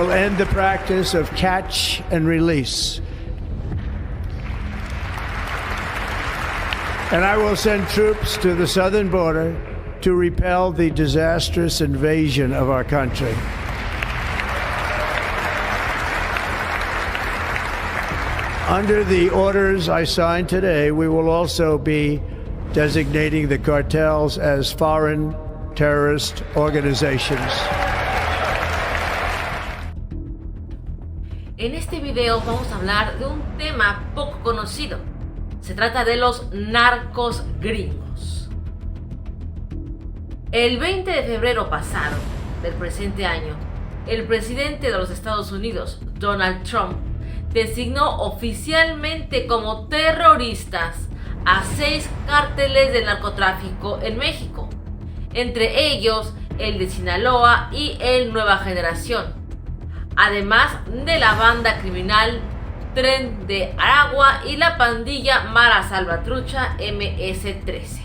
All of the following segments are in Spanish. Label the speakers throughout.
Speaker 1: will end the practice of catch and release. And I will send troops to the southern border to repel the disastrous invasion of our country. Under the orders I signed today, we will also be designating the cartels as foreign terrorist organizations.
Speaker 2: En este video vamos a hablar de un tema poco conocido. Se trata de los narcos gringos. El 20 de febrero pasado del presente año, el presidente de los Estados Unidos, Donald Trump, designó oficialmente como terroristas a 6 cárteles de narcotráfico en México, entre ellos el de Sinaloa y el Nueva Generación, además de la banda criminal Tren de Aragua y la pandilla Mara Salvatrucha MS-13.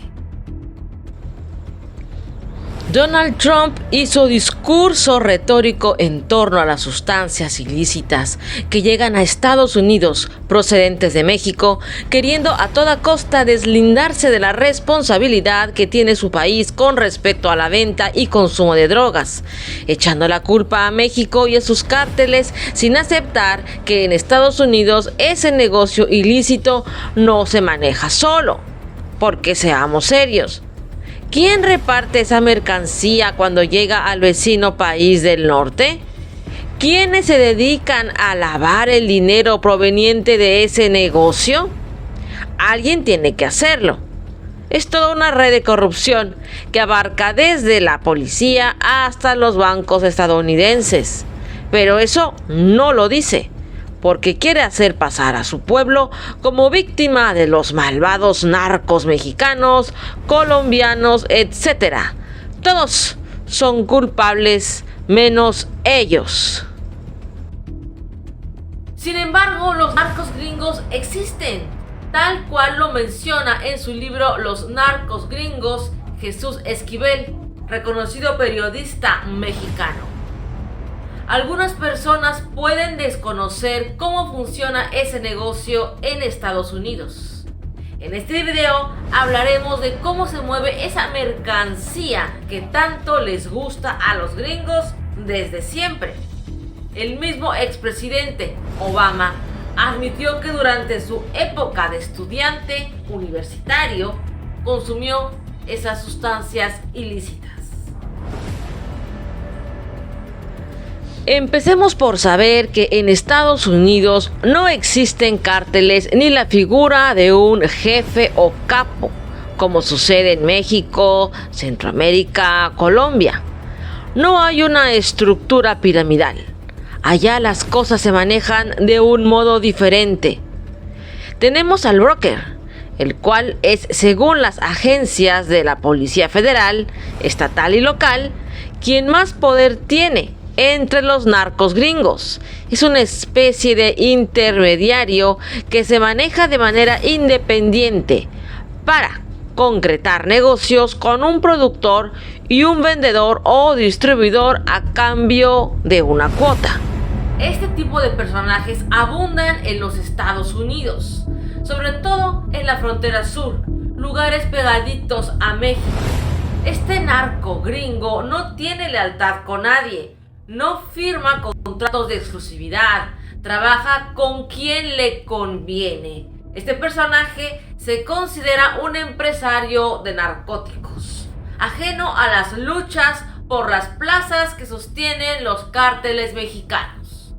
Speaker 2: Donald Trump hizo discurso retórico en torno a las sustancias ilícitas que llegan a Estados Unidos procedentes de México, queriendo a toda costa deslindarse de la responsabilidad que tiene su país con respecto a la venta y consumo de drogas, echando la culpa a México y a sus cárteles sin aceptar que en Estados Unidos ese negocio ilícito no se maneja solo. Porque seamos serios, ¿quién reparte esa mercancía cuando llega al vecino país del norte? ¿Quiénes se dedican a lavar el dinero proveniente de ese negocio? Alguien tiene que hacerlo. Es toda una red de corrupción que abarca desde la policía hasta los bancos estadounidenses. Pero eso no lo dice, porque quiere hacer pasar a su pueblo como víctima de los malvados narcos mexicanos, colombianos, etc. Todos son culpables menos ellos. Sin embargo, los narcos gringos existen, tal cual lo menciona en su libro Los narcos gringos Jesús Esquivel, reconocido periodista mexicano. Algunas personas pueden desconocer cómo funciona ese negocio en Estados Unidos. En este video hablaremos de cómo se mueve esa mercancía que tanto les gusta a los gringos desde siempre. El mismo expresidente Obama admitió que durante su época de estudiante universitario consumió esas sustancias ilícitas. Empecemos por saber que en Estados Unidos no existen cárteles ni la figura de un jefe o capo, como sucede en México, Centroamérica, Colombia. No hay una estructura piramidal. Allá las cosas se manejan de un modo diferente. Tenemos al broker, el cual es, según las agencias de la Policía Federal, estatal y local, quien más poder tiene entre los narcos gringos. Es una especie de intermediario que se maneja de manera independiente para concretar negocios con un productor y un vendedor o distribuidor a cambio de una cuota. Este tipo de personajes abundan en los Estados Unidos, sobre todo en la frontera sur, lugares pegaditos a México. Este narco gringo no tiene lealtad con nadie, no firma contratos de exclusividad, trabaja con quien le conviene. Este personaje se considera un empresario de narcóticos, ajeno a las luchas por las plazas que sostienen los cárteles mexicanos.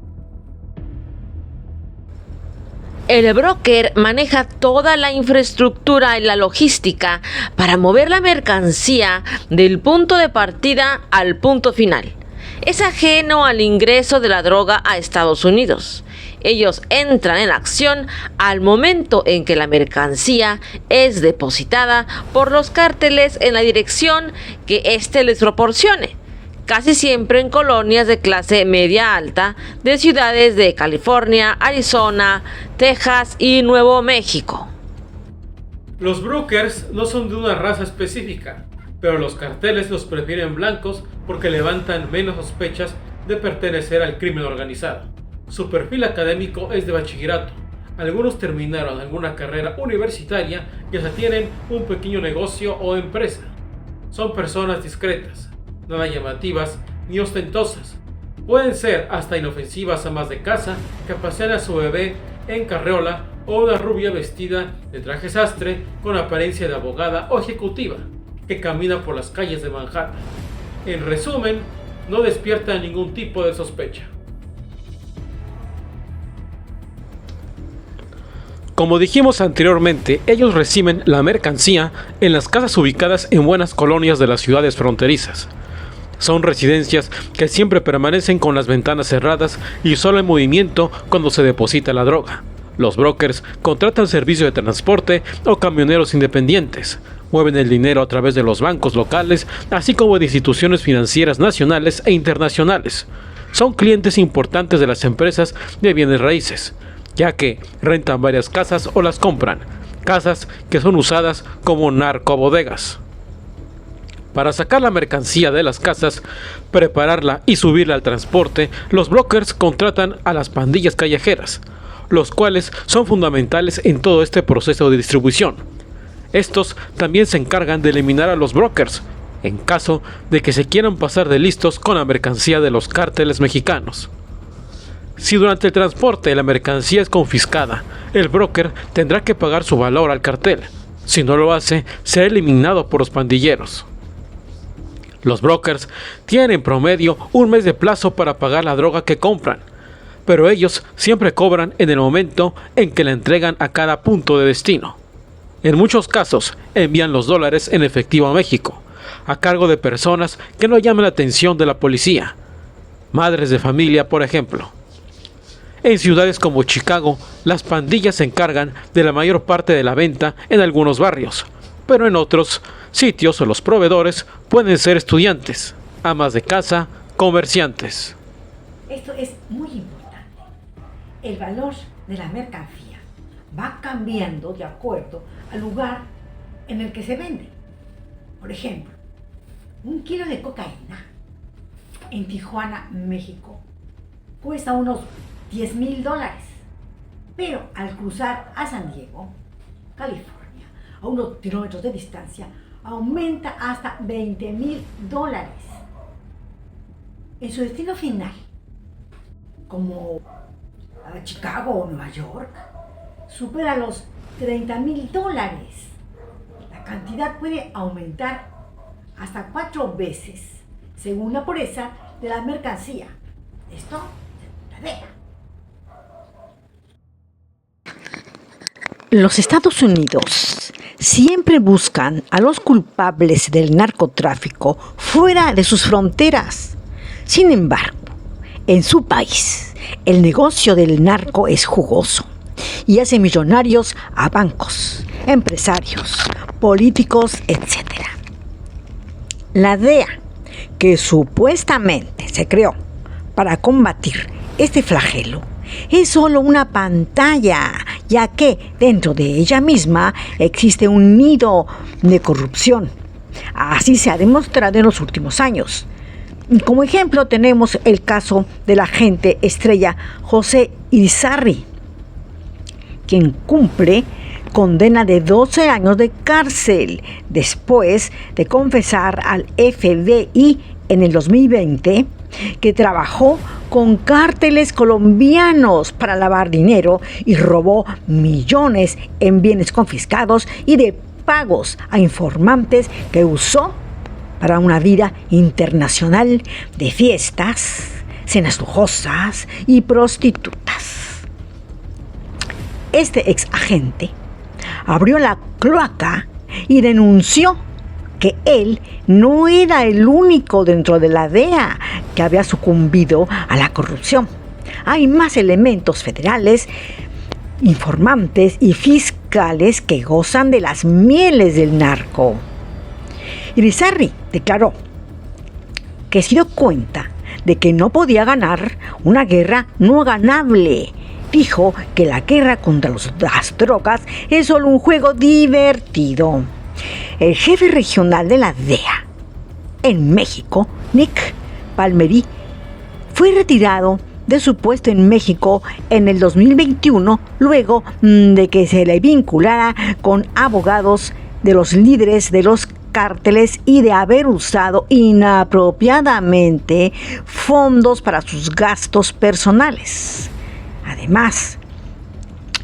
Speaker 2: El broker maneja toda la infraestructura y la logística para mover la mercancía del punto de partida al punto final. Es ajeno al ingreso de la droga a Estados Unidos. Ellos entran en acción al momento en que la mercancía es depositada por los cárteles en la dirección que éste les proporcione, casi siempre en colonias de clase media alta de ciudades de California, Arizona, Texas y Nuevo México.
Speaker 3: Los brokers no son de una raza específica, pero los carteles los prefieren blancos porque levantan menos sospechas de pertenecer al crimen organizado. Su perfil académico es de bachillerato. Algunos terminaron alguna carrera universitaria y hasta tienen un pequeño negocio o empresa. Son personas discretas, nada llamativas ni ostentosas. Pueden ser hasta inofensivas amas de casa que pasean a su bebé en carreola o una rubia vestida de traje sastre con apariencia de abogada o ejecutiva que camina por las calles de Manhattan. En resumen, no despierta ningún tipo de sospecha.
Speaker 4: Como dijimos anteriormente, ellos reciben la mercancía en las casas ubicadas en buenas colonias de las ciudades fronterizas. Son residencias que siempre permanecen con las ventanas cerradas y solo en movimiento cuando se deposita la droga. Los brokers contratan servicio de transporte o camioneros independientes. Mueven el dinero a través de los bancos locales, así como de instituciones financieras nacionales e internacionales. Son clientes importantes de las empresas de bienes raíces, ya que rentan varias casas o las compran, casas que son usadas como narcobodegas. Para sacar la mercancía de las casas, prepararla y subirla al transporte, los brokers contratan a las pandillas callejeras, los cuales son fundamentales en todo este proceso de distribución. Estos también se encargan de eliminar a los brokers, en caso de que se quieran pasar de listos con la mercancía de los cárteles mexicanos. Si durante el transporte la mercancía es confiscada, el broker tendrá que pagar su valor al cartel. Si no lo hace, será eliminado por los pandilleros. Los brokers tienen en promedio un mes de plazo para pagar la droga que compran, pero ellos siempre cobran en el momento en que la entregan a cada punto de destino. En muchos casos envían los dólares en efectivo a México, a cargo de personas que no llaman la atención de la policía, madres de familia por ejemplo. En ciudades como Chicago, las pandillas se encargan de la mayor parte de la venta en algunos barrios, pero en otros sitios los proveedores pueden ser estudiantes, amas de casa, comerciantes.
Speaker 5: Esto es muy importante. El valor de la mercancía va cambiando de acuerdo al lugar en el que se vende. Por ejemplo, un kilo de cocaína en Tijuana, México, cuesta unos $10,000, pero al cruzar a San Diego, California, a unos kilómetros de distancia, aumenta hasta $20,000. En su destino final, como Chicago o Nueva York, supera los $30,000. La cantidad puede aumentar hasta 4 veces, según la pureza de la mercancía. Esto se DEA.
Speaker 6: Los Estados Unidos siempre buscan a los culpables del narcotráfico fuera de sus fronteras. Sin embargo, en su país, el negocio del narco es jugoso y hace millonarios a bancos, empresarios, políticos, etc. La DEA, que supuestamente se creó para combatir este flagelo, es solo una pantalla, ya que dentro de ella misma existe un nido de corrupción. Así se ha demostrado en los últimos años. Como ejemplo tenemos el caso del agente estrella José Irizarry, quien cumple condena de 12 años de cárcel después de confesar al FBI en el 2020 que trabajó con cárteles colombianos para lavar dinero y robó millones en bienes confiscados y de pagos a informantes que usó para una vida internacional de fiestas, cenas lujosas y prostitutas. Este ex agente abrió la cloaca y denunció que él no era el único dentro de la DEA que había sucumbido a la corrupción. Hay más elementos federales, informantes y fiscales que gozan de las mieles del narco. Irizarry declaró que se dio cuenta de que no podía ganar una guerra no ganable. Dijo que la guerra contra las drogas es solo un juego divertido. El jefe regional de la DEA en México, Nick Palmery, fue retirado de su puesto en México en el 2021, luego de que se le vinculara con abogados de los líderes de los cárteles y de haber usado inapropiadamente fondos para sus gastos personales. Además,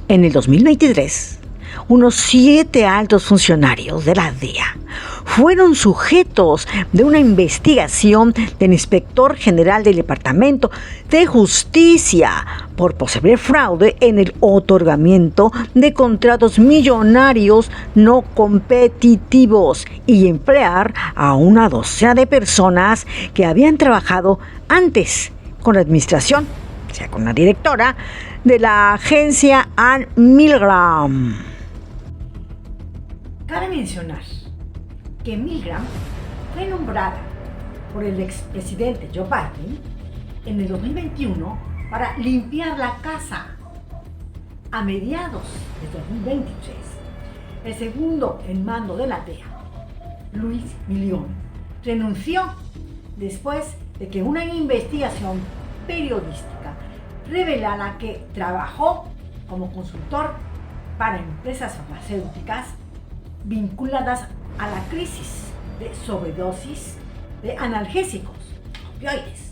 Speaker 6: en el 2023, unos 7 altos funcionarios de la DEA fueron sujetos de una investigación del inspector general del Departamento de Justicia por posible fraude en el otorgamiento de contratos millonarios no competitivos y emplear a una docena de personas que habían trabajado antes con la administración, o sea, con la directora de la agencia Ann Milgram.
Speaker 5: Cabe mencionar que Milgram fue nombrada por el expresidente Joe Biden en el 2021 para limpiar la casa. A mediados de 2023, el segundo en mando de la DEA, Luis Milión, renunció después de que una investigación periodística revelara que trabajó como consultor para empresas farmacéuticas vinculadas a la crisis de sobredosis de analgésicos, opioides,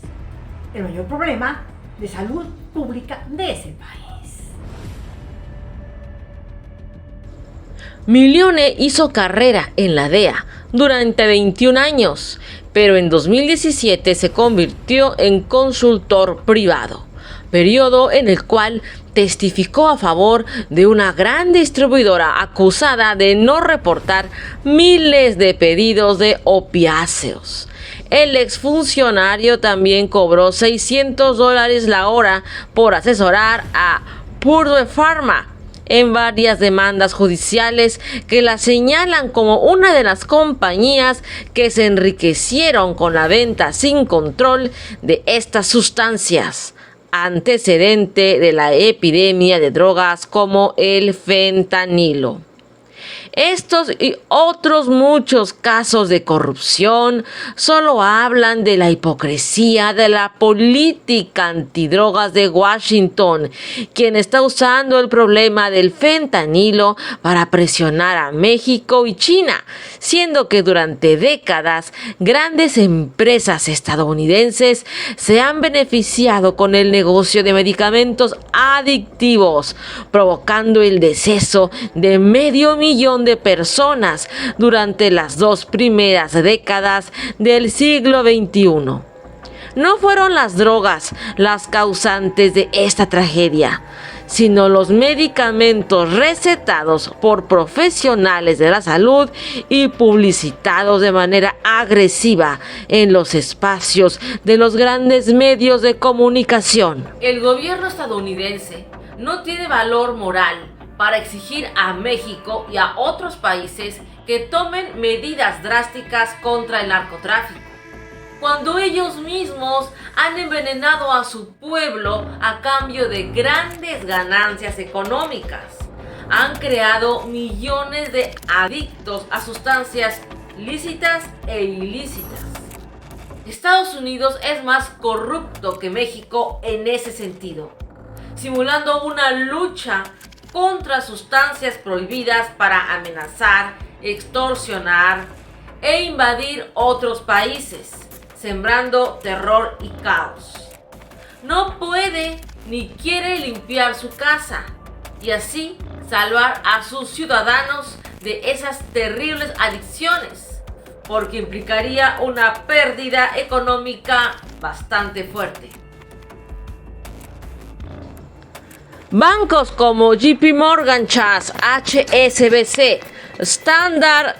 Speaker 5: el mayor problema de salud pública de ese país.
Speaker 2: Milione hizo carrera en la DEA durante 21 años, pero en 2017 se convirtió en consultor privado, periodo en el cual testificó a favor de una gran distribuidora acusada de no reportar miles de pedidos de opiáceos. El exfuncionario también cobró $600 la hora por asesorar a Purdue Pharma en varias demandas judiciales que la señalan como una de las compañías que se enriquecieron con la venta sin control de estas sustancias, antecedente de la epidemia de drogas como el fentanilo. Estos y otros muchos casos de corrupción solo hablan de la hipocresía de la política antidrogas de Washington, quien está usando el problema del fentanilo para presionar a México y China, siendo que durante décadas grandes empresas estadounidenses se han beneficiado con el negocio de medicamentos adictivos, provocando el deceso de 500,000 de personas durante las 2 primeras décadas del siglo XXI. No fueron las drogas las causantes de esta tragedia, sino los medicamentos recetados por profesionales de la salud y publicitados de manera agresiva en los espacios de los grandes medios de comunicación. El gobierno estadounidense no tiene valor moral para exigir a México y a otros países que tomen medidas drásticas contra el narcotráfico, cuando ellos mismos han envenenado a su pueblo a cambio de grandes ganancias económicas. Han creado millones de adictos a sustancias lícitas e ilícitas. Estados Unidos es más corrupto que México en ese sentido, simulando una lucha contra sustancias prohibidas para amenazar, extorsionar e invadir otros países, sembrando terror y caos. No puede ni quiere limpiar su casa y así salvar a sus ciudadanos de esas terribles adicciones, porque implicaría una pérdida económica bastante fuerte. Bancos como JP Morgan Chase, HSBC, Standard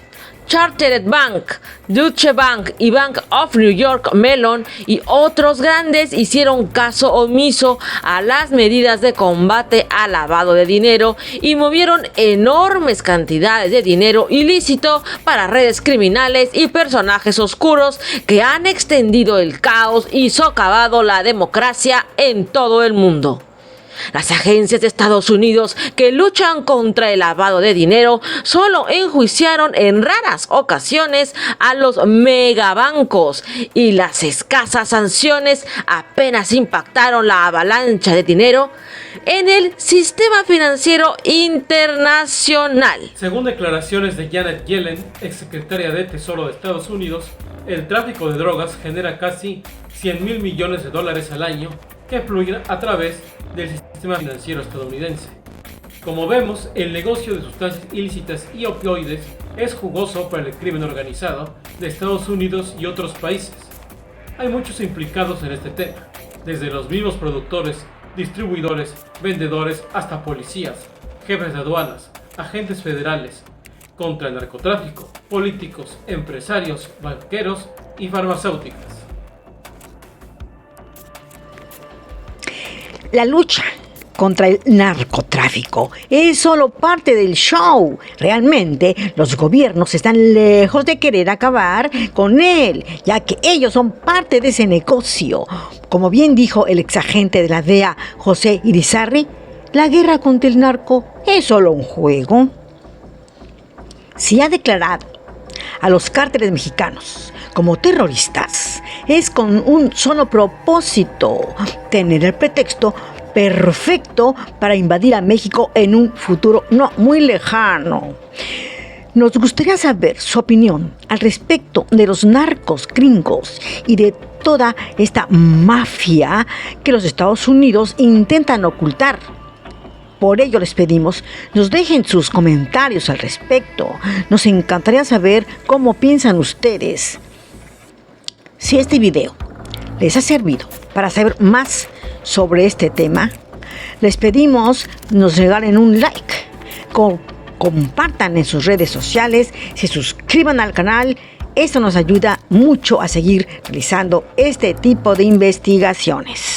Speaker 2: Chartered Bank, Deutsche Bank y Bank of New York Mellon y otros grandes hicieron caso omiso a las medidas de combate al lavado de dinero y movieron enormes cantidades de dinero ilícito para redes criminales y personajes oscuros que han extendido el caos y socavado la democracia en todo el mundo. Las agencias de Estados Unidos que luchan contra el lavado de dinero solo enjuiciaron en raras ocasiones a los megabancos y las escasas sanciones apenas impactaron la avalancha de dinero en el sistema financiero internacional.
Speaker 3: Según declaraciones de Janet Yellen, exsecretaria de Tesoro de Estados Unidos, el tráfico de drogas genera casi $100,000 millones al año que fluyen a través del sistema financiero estadounidense. Como vemos, el negocio de sustancias ilícitas y opioides es jugoso para el crimen organizado de Estados Unidos y otros países. Hay muchos implicados en este tema, desde los mismos productores, distribuidores, vendedores, hasta policías, jefes de aduanas, agentes federales, contra el narcotráfico, políticos, empresarios, banqueros y farmacéuticas.
Speaker 6: La lucha contra el narcotráfico es solo parte del show. Realmente, los gobiernos están lejos de querer acabar con él, ya que ellos son parte de ese negocio. Como bien dijo el exagente de la DEA, José Irizarry, la guerra contra el narco es solo un juego. Si ha declarado a los cárteles mexicanos como terroristas, es con un solo propósito: tener el pretexto perfecto para invadir a México en un futuro no muy lejano. Nos gustaría saber su opinión al respecto de los narcos gringos y de toda esta mafia que los Estados Unidos intentan ocultar. Por ello les pedimos, nos dejen sus comentarios al respecto. Nos encantaría saber cómo piensan ustedes. Si este video les ha servido para saber más sobre este tema, les pedimos nos regalen un like, compartan en sus redes sociales, se suscriban al canal. Esto nos ayuda mucho a seguir realizando este tipo de investigaciones.